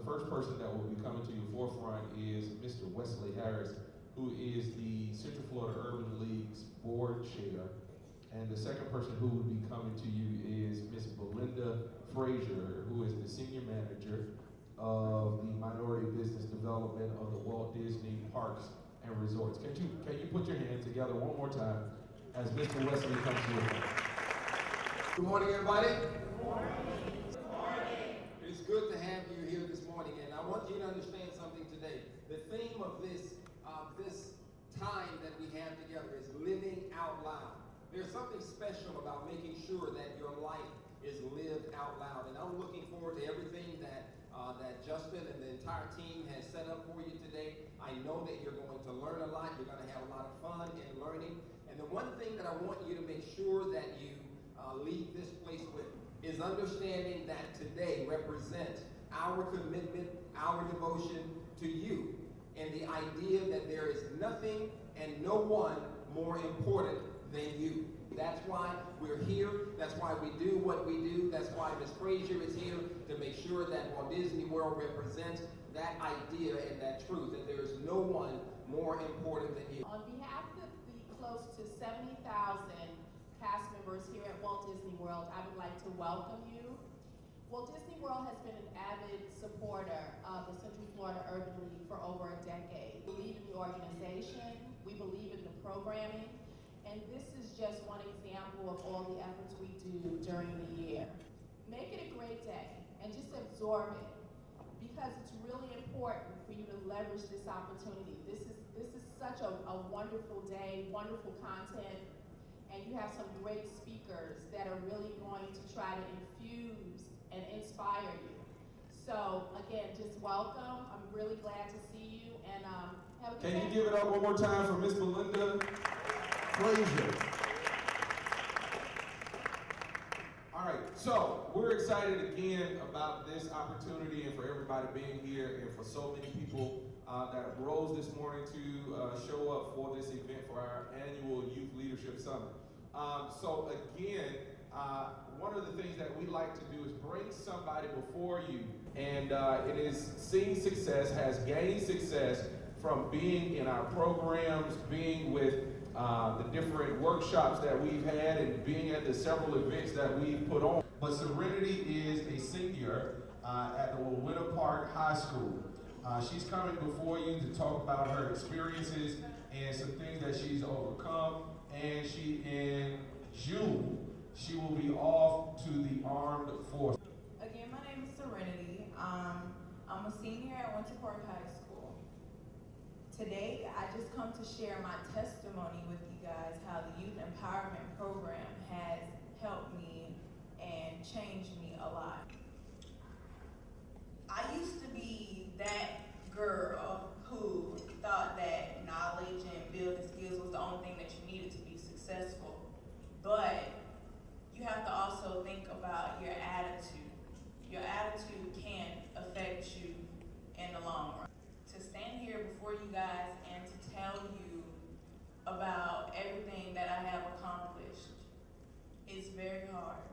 the first person that will be coming to your forefront is Mr. Wesley Harris, who is the Central Florida Urban League's board chair. And the second person who will be coming to you is Ms. Belinda Frazier, who is the senior manager of the minority business development of the Walt Disney Parks and Resorts. Can you put your hands together one more time as Mr. Wesley comes to you? Good morning, everybody. Good morning. Good morning. It's good to have you here this morning, and I want you to understand something today. The theme of this time that we have together is living out loud. There's something special about making sure that your life is lived out loud, and I'm looking forward to everything that Justin and the entire team has set up for you today. I know that you're going to learn a lot. You're going to have a lot of fun in learning, and the one thing that I want you to make sure that you leave this place with is understanding that today represents our commitment, our devotion to you, and the idea that there is nothing and no one more important than you. That's why we're here. That's why we do what we do. That's why Ms. Frazier is here, to make sure that Walt Disney World represents that idea and that truth, that there is no one more important than you. On behalf of the close to 70,000 cast members here at Walt Disney World, I would like to welcome you. Walt Disney World has been an avid supporter of the Central Florida Urban League for over a decade. We believe in the organization, we believe in the programming, and this is just one example of all the efforts we do during the year. Make it a great day and just absorb it, because it's really important for you to leverage this opportunity. This is such a wonderful day, wonderful content, and you have some great speakers that are really going to try to infuse and inspire you. So again, just welcome. I'm really glad to see you, and have a good day. Can you give it up one more time for Miss Belinda Frazier? All right, so we're excited again about this opportunity and for everybody being here, and for so many people that rose this morning to show up for this event for our annual Youth Leadership Summit. So again, one of the things that we like to do is bring somebody before you, and it is seen success, has gained success from being in our programs, being with the different workshops that we've had, and being at the several events that we've put on. But Serenity is a senior at the Winter Park High School. She's coming before you to talk about her experiences and some things that she's overcome. And in June, she will be off to the armed forces. Again, my name is Serenity. I'm a senior at Winter Park High School. Today, I just come to share my testimony with you guys, how the Youth Empowerment Program has helped me and changed me a lot. I used to be that girl who thought that knowledge and building skills was the only thing that you needed to be successful. But you have to also think about your attitude. Your attitude can affect you in the long run. To stand here before you guys and to tell you about everything that I have accomplished is very hard.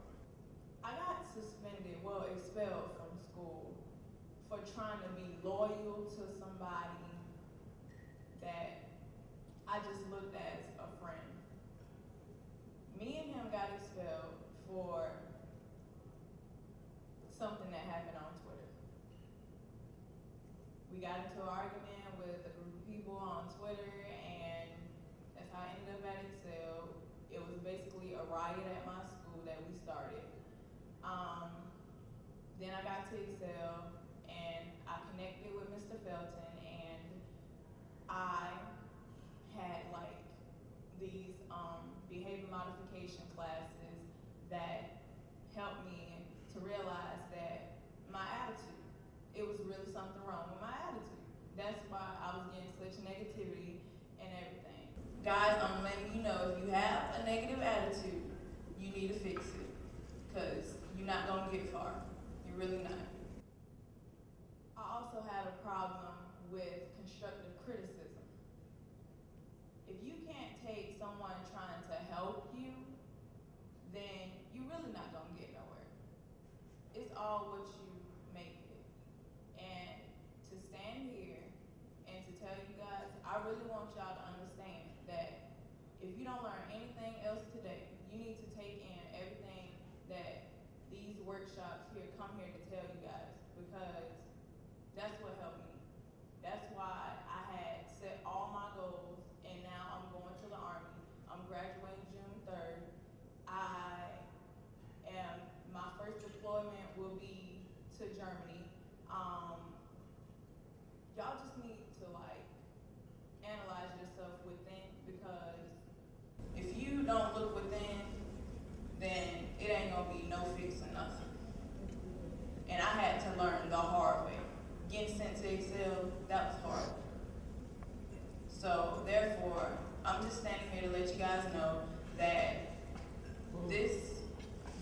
I got suspended, well, expelled from school for trying to be loyal to somebody that I just looked at as a friend. Me and him got expelled for something that happened on Twitter. We got into an argument with a group of people on Twitter, and that's how I ended up at Excel. It was basically a riot at my school that we started. Then I got to Excel, and I connected with Mr. Felton, and I had like these behavior modification classes that helped me to realize that my attitude, it was really something wrong with my attitude. That's why I was getting such negativity and everything. Guys, I'm letting you know, if you have a negative attitude, you need to fix it, because you're not gonna get far. You're really not. I also had a problem with constructive criticism. If you can't take someone trying to help you, then you're really not gonna get nowhere. It's all what you make it. And I really want y'all to understand that if you don't learn anything else today, you need to take in everything that these workshops here come here to tell you guys, because that's what helped me. That's why I had set all my goals, and now I'm going to the Army. I'm graduating June 3rd. My first deployment will be to Germany. Y'all just need to analyze yourself within, because if you don't look within, then it ain't gonna be no fixing nothing. And I had to learn the hard way. Getting sent to Excel, that was hard. So therefore, I'm just standing here to let you guys know that this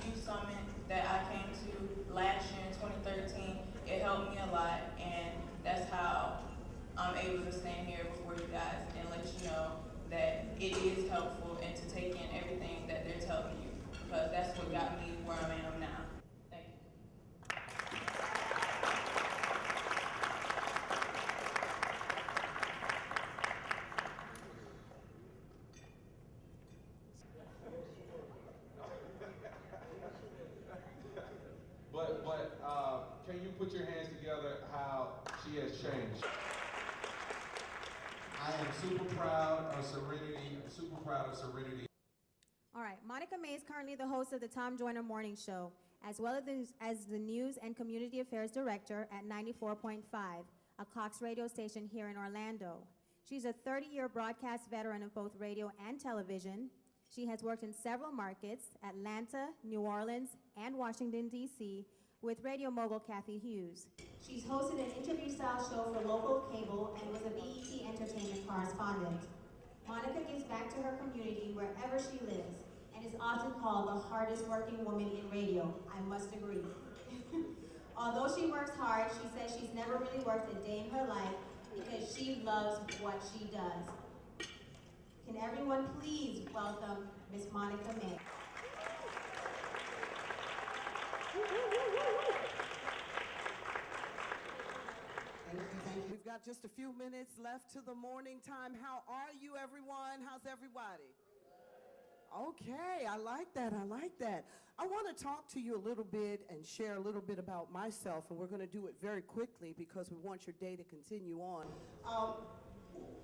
youth summit that I came to last year in 2013, it helped me a lot, and that's how I'm able to stand here before you guys and let you know that it is helpful and to take in everything that they're telling you, because that's what got me where I am now. Thank you. But can you put your hands together how she has changed? I am super proud of Serenity. I'm super proud of Serenity. All right, Monica May is currently the host of the Tom Joyner Morning Show, as well as the News and Community Affairs Director at 94.5, a Cox radio station here in Orlando. She's a 30-year broadcast veteran of both radio and television. She has worked in several markets, Atlanta, New Orleans, and Washington, D.C., with radio mogul Kathy Hughes. She's hosted an interview-style show for local cable and was a BET Entertainment correspondent. Monica gives back to her community wherever she lives and is often called the hardest working woman in radio. I must agree. Although she works hard, she says she's never really worked a day in her life because she loves what she does. Can everyone please welcome Miss Monica May. Thank you. We've got just a few minutes left to the morning time. How are you, everyone? How's everybody? Okay, I like that. I like that. I want to talk to you a little bit and share a little bit about myself, and we're going to do it very quickly because we want your day to continue on.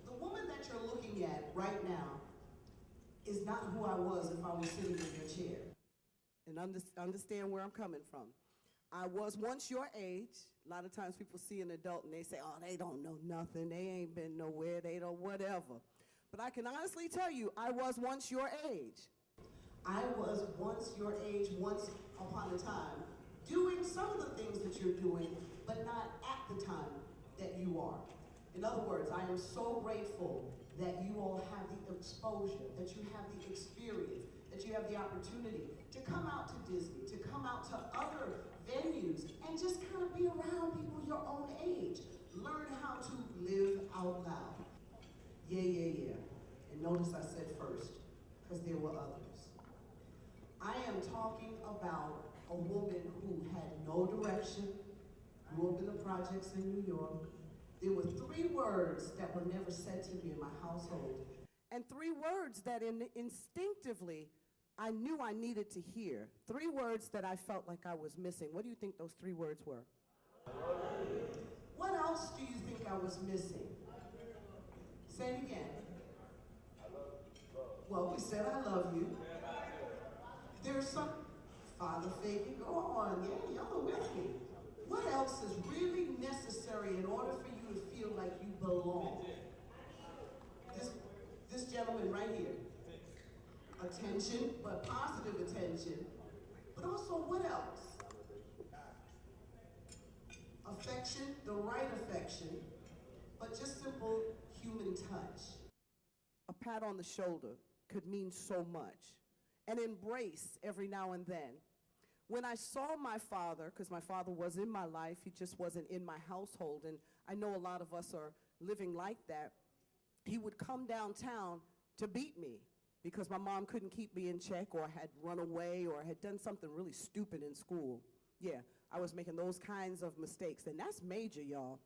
The woman that you're looking at right now is not who I was if I was sitting in your chair. And understand where I'm coming from. I was once your age. A lot of times people see an adult and they say, oh, they don't know nothing. They ain't been nowhere. They don't whatever. But I can honestly tell you, I was once your age. I was once your age, once upon a time, doing some of the things that you're doing, but not at the time that you are. In other words, I am so grateful that you all have the exposure, that you have the experience, that you have the opportunity to come out to Disney, to come out to other venues, and just kind of be around people your own age. Learn how to live out loud. Yeah. And notice I said first, because there were others. I am talking about a woman who had no direction, grew up in the projects in New York. There were 3 words that were never said to me in my household, and 3 words that instinctively I knew I needed to hear. 3 words that I felt like I was missing. What do you think those 3 words were? What else do you think I was missing? Say it again. Well, we said I love you. There's some father figure. Go on, yeah, y'all are with me. What else is really necessary in order for you to feel like you belong? This gentleman right here. Attention, but positive attention. But also, what else? Affection, the right affection, but just simple human touch. A pat on the shoulder could mean so much. An embrace every now and then. When I saw my father, because my father was in my life, he just wasn't in my household, and I know a lot of us are living like that, he would come downtown to beat me because my mom couldn't keep me in check or had run away or had done something really stupid in school. Yeah, I was making those kinds of mistakes, and that's major, y'all.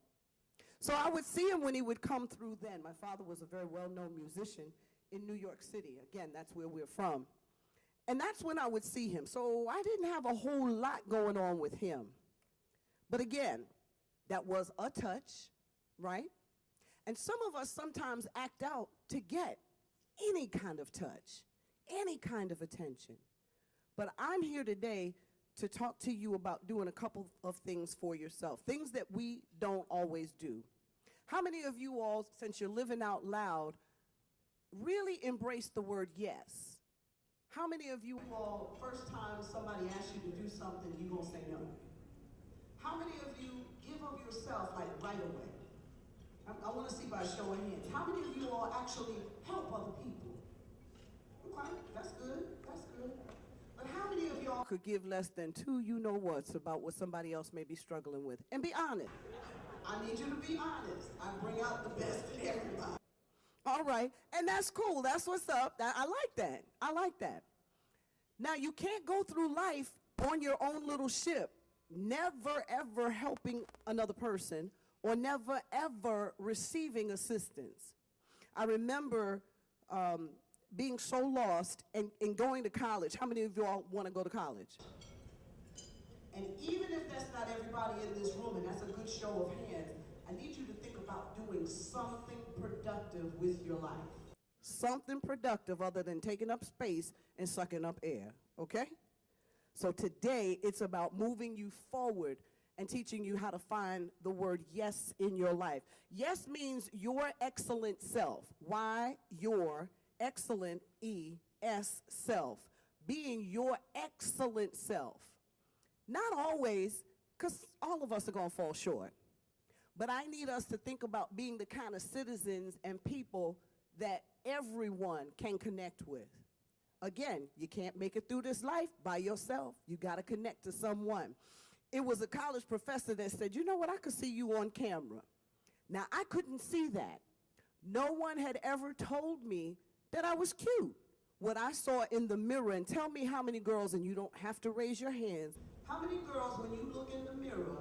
So I would see him when he would come through then. My father was a very well-known musician in New York City. Again, that's where we're from. And that's when I would see him. So I didn't have a whole lot going on with him. But again, that was a touch, right? And some of us sometimes act out to get any kind of touch, any kind of attention. But I'm here today to talk to you about doing a couple of things for yourself, things that we don't always do. How many of you all, since you're living out loud, really embrace the word yes? How many of you all, first time somebody asks you to do something, you gonna say no? How many of you give of yourself like right away? I want to see by show of hands. How many of you all actually help other people? Okay, that's good, that's good. But how many of y'all could give less than two you-know-whats about what somebody else may be struggling with? And be honest. I need you to be honest. I bring out the best in everybody. All right, and that's cool. That's what's up. I like that. I like that. Now, you can't go through life on your own little ship, never, ever helping another person or never, ever receiving assistance. I remember being so lost and going to college. How many of you all want to go to college? And even if that's not everybody in this room, and that's a good show of hands, I need you to think about doing something productive with your life. Something productive other than taking up space and sucking up air, okay? So today, it's about moving you forward and teaching you how to find the word yes in your life. Yes means your excellent self. Why your excellent E-S self? Being your excellent self. Not always, because all of us are going to fall short. But I need us to think about being the kind of citizens and people that everyone can connect with. Again, you can't make it through this life by yourself. You got to connect to someone. It was a college professor that said, you know what, I could see you on camera. Now, I couldn't see that. No one had ever told me that I was cute. What I saw in the mirror, and tell me how many girls, and you don't have to raise your hands, how many girls, when you look in the mirror,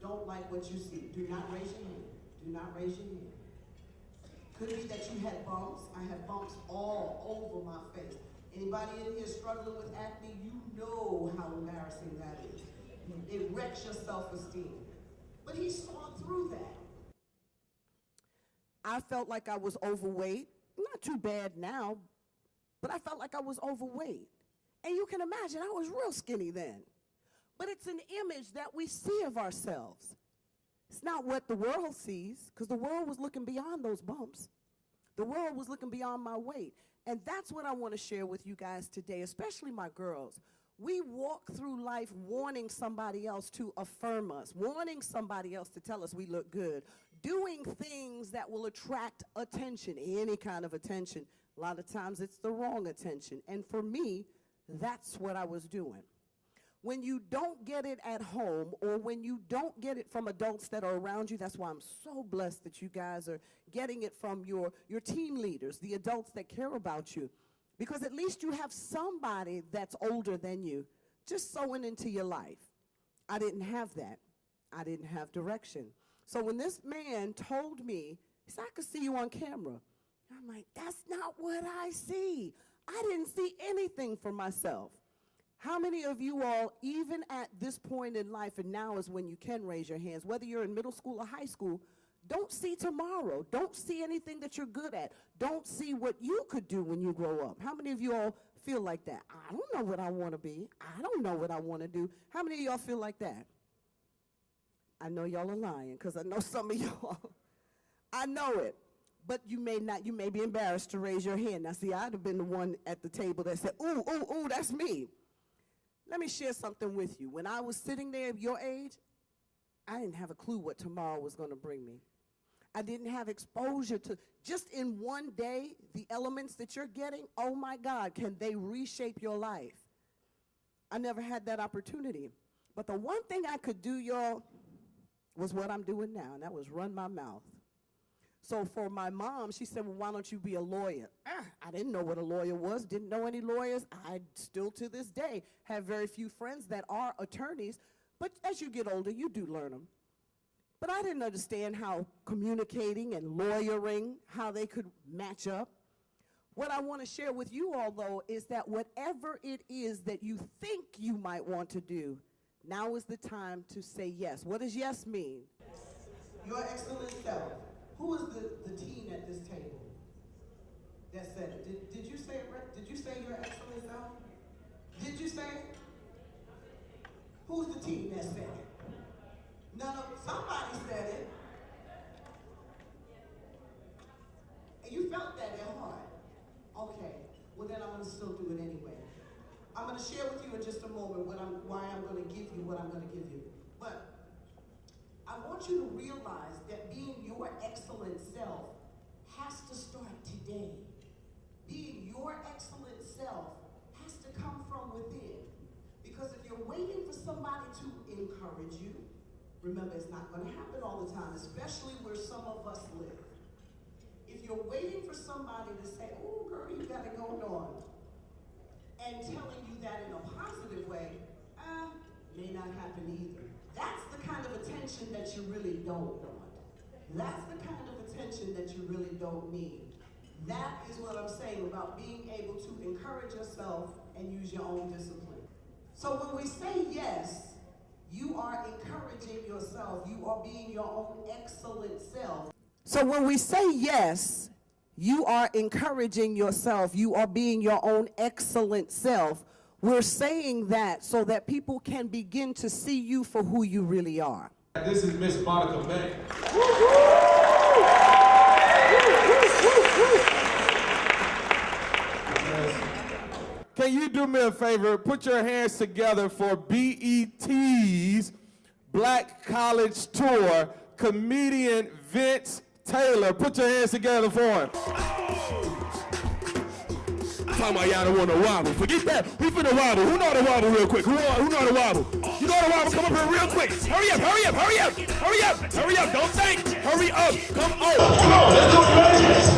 don't like what you see? Do not raise your hand. Do not raise your hand. Could it be that you had bumps? I had bumps all over my face. Anybody in here struggling with acne, you know how embarrassing that is. It wrecks your self-esteem. But he saw through that. I felt like I was overweight. Not too bad now, but I felt like I was overweight. And you can imagine, I was real skinny then. But it's an image that we see of ourselves. It's not what the world sees, because the world was looking beyond those bumps. The world was looking beyond my weight. And that's what I want to share with you guys today, especially my girls. We walk through life wanting somebody else to affirm us, wanting somebody else to tell us we look good, doing things that will attract attention, any kind of attention. A lot of times it's the wrong attention. And for me, that's what I was doing. When you don't get it at home, or when you don't get it from adults that are around you, that's why I'm so blessed that you guys are getting it from your team leaders, the adults that care about you. Because at least you have somebody that's older than you just sowing into your life. I didn't have that. I didn't have direction. So when this man told me, he said, I could see you on camera. I'm like, that's not what I see. I didn't see anything for myself. How many of you all, even at this point in life, and now is when you can raise your hands, whether you're in middle school or high school, don't see tomorrow. Don't see anything that you're good at. Don't see what you could do when you grow up. How many of you all feel like that? I don't know what I want to be. I don't know what I want to do. How many of y'all feel like that? I know y'all are lying, because I know some of y'all. I know it. But you may not, you may be embarrassed to raise your hand. Now, see, I'd have been the one at the table that said, ooh, ooh, ooh, that's me. Let me share something with you. When I was sitting there at your age, I didn't have a clue what tomorrow was going to bring me. I didn't have exposure to, just in one day, the elements that you're getting, oh my God, can they reshape your life? I never had that opportunity. But the one thing I could do, y'all, was what I'm doing now, and that was run my mouth. So for my mom, she said, well, why don't you be a lawyer? I didn't know what a lawyer was, didn't know any lawyers. I still to this day have very few friends that are attorneys, but as you get older, you do learn them. but I didn't understand how communicating and lawyering, how they could match up. What I want to share with you all, though, is that whatever it is that you think you might want to do, now is the time to say yes. What does yes mean? Your excellent self. Who is the teen at this table that said it? Did you say it right? Did you say your excellent self? Did you say it? Who's the teen that said it? No, somebody said it. And you felt that in heart. Okay, well then I'm going to still do it anyway. I'm going to share with you in just a moment why I'm going to give you what I'm going to give you. But I want you to realize that being your excellent self has to start today. Being your excellent self has to come from within. Because if you're waiting for somebody to encourage you, remember it's not going to happen all the time, especially where some of us live. If you're waiting for somebody to say, oh girl, you got it going on, and telling you that in a positive way, may not happen either. That's the kind of attention that you really don't want. That's the kind of attention that you really don't need. That is what I'm saying about being able to encourage yourself and use your own discipline. So when we say yes, you are encouraging yourself. You are being your own excellent self. So when we say yes, you are encouraging yourself. You are being your own excellent self. We're saying that so that people can begin to see you for who you really are. This is Miss Monica May. Can you do me a favor? Put your hands together for BET's Black College Tour, comedian Vince Taylor. Put your hands together for him. Talking about y'all don't want to wobble. Forget that. We finna wobble. Who know how to wobble real quick? Who know how to wobble? You know how to wobble? Come up here real quick. Hurry up, hurry up, hurry up, hurry up, hurry up. Don't think. Hurry up. Come on. Come on. Let's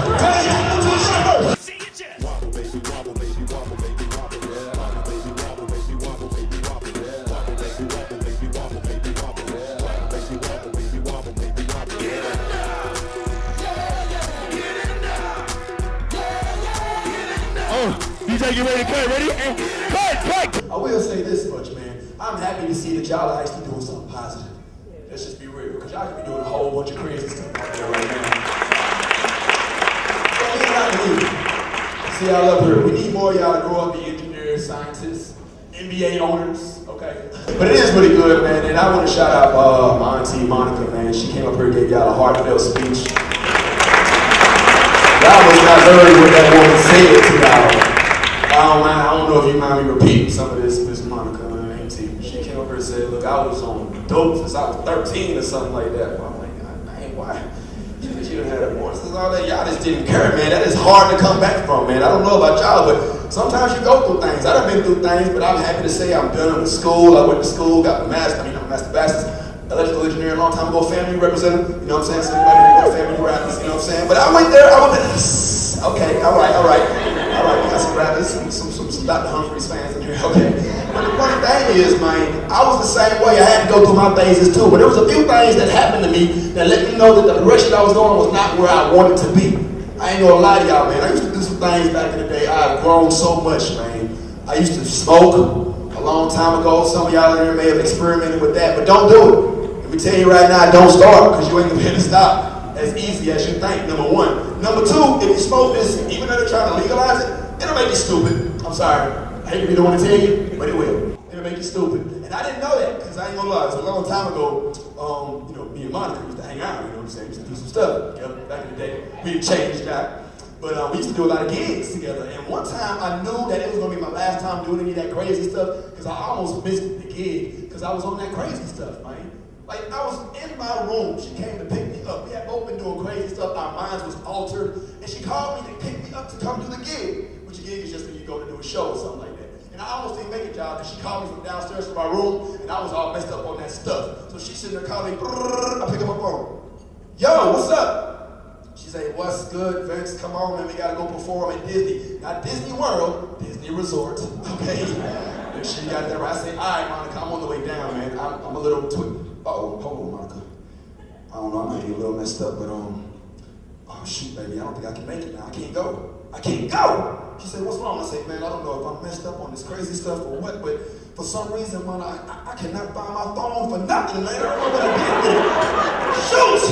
do it. Wobble, baby, wobble, baby, wobble, baby, wobble. Wobble, baby, wobble, baby, wobble, baby, wobble. Wobble, baby, wobble, baby, wobble, baby, wobble. Wobble, baby, wobble, baby, wobble, baby, wobble. Get it now. Get it now. Oh. DJ, get ready to cut. Ready? And cut! I will say this much, man. I'm happy to see that y'all are actually doing something positive. Let's just be real, because y'all could be doing a whole bunch of crazy stuff out there right now. So it's not me. See y'all up here. We need more of y'all to grow up, be engineers, scientists, NBA owners, okay? But it is really good, man, and I want to shout out my auntie Monica, man. She came up here and gave y'all a heartfelt speech. Y'all was not heard what that woman said to y'all. I don't know if you mind me repeating some of this, Miss Monica, auntie. She came up here and said, look, I was on dope since I was 13 or something like that. Well, I'm like, man, why? She done had abortions and all that. Y'all just didn't care, man. That is hard to come back from, man. I don't know about y'all, but sometimes you go through things. I done been through things, but I'm happy to say I'm done with school. I went to school, got my master's, electrical engineer a long time ago, family representative. You know what I'm saying? So everybody family rappers, you know what I'm saying? But I went there, okay, all right. We got some rappers, some Dr. Humphreys fans in here, okay. But the funny thing is, man, I was the same way. I had to go through my phases too. But there was a few things that happened to me that let me know that the direction I was going was not where I wanted to be. I ain't gonna lie to y'all, man. I used to do some things back in the day. I've grown so much, man. I used to smoke a long time ago. Some of y'all in here may have experimented with that, but don't do it. Let me tell you right now, don't start, because you ain't gonna be able to stop as easy as you think, number one. Number two, if you smoke this, even though they're trying to legalize it, it'll make you stupid. I'm sorry. I hate to be the one to tell you, but it will. It'll make you stupid. And I didn't know that, because I ain't gonna lie. It was a long time ago, me and Monica used to hang out, you know what I'm saying? We used to do some stuff, back in the day. We had changed that. But we used to do a lot of gigs together. And one time I knew that it was gonna be my last time doing any of that crazy stuff, because I almost missed the gig, because I was on that crazy stuff, man. Like, I was in my room, she came to pick me up. We had both been doing crazy stuff, our minds was altered, and she called me to pick me up to come do the gig, which a gig is just when you go to do a show or something like that. And I almost didn't make it, y'all, because she called me from downstairs from my room, and I was all messed up on that stuff. So she sitting there calling me, I pick up my phone. Yo, what's up? She said, what's good, Vince? Come on, man, we gotta go perform at Disney. Not Disney World, Disney Resort, okay? And she got there, I said, all right, Monica, I'm on the way down, man. I'm a little hold on, Monica. I don't know, I might be a little messed up, but oh shoot, baby, I don't think I can make it now. I can't go. She said, what's wrong? I said, man, I don't know if I'm messed up on this crazy stuff or what, but for some reason, man, I cannot find my phone for nothing, man. I don't know what I did with it. Shoot!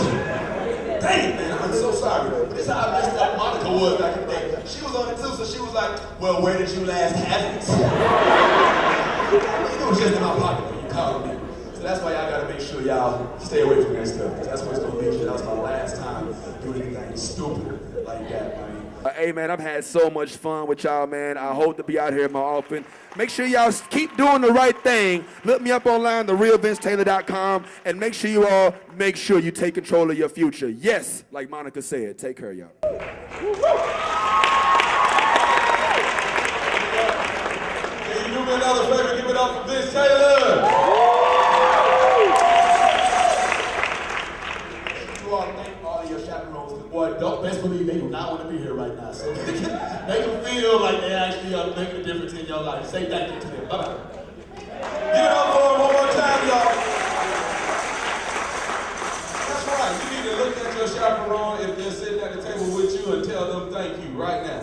Dang it, man, I'm so sorry. But this is how messed up Monica was back in the day. She was on it too, so she was like, well, where did you last have it? It was just in my pocket when you called me. So that's why y'all gotta make sure y'all stay away from that stuff, because that's what's gonna be. That was my last time doing anything stupid like that, man. Hey, man, I've had so much fun with y'all, man. I hope to be out here more often. Make sure y'all keep doing the right thing. Look me up online, therealvincetaylor.com, and make sure you take control of your future. Yes, like Monica said, take care, y'all. Can you do me another favor? Give it up for Vince Taylor. You all thank all of your chaperones. Boy, don't best believe they do not want to be here right now. So they can feel like they actually are making a difference in your life. Say thank you to them. Bye-bye. Give it up for him one more time, y'all. That's right. You need to look at your chaperone if they're sitting at the table with you and tell them thank you right now.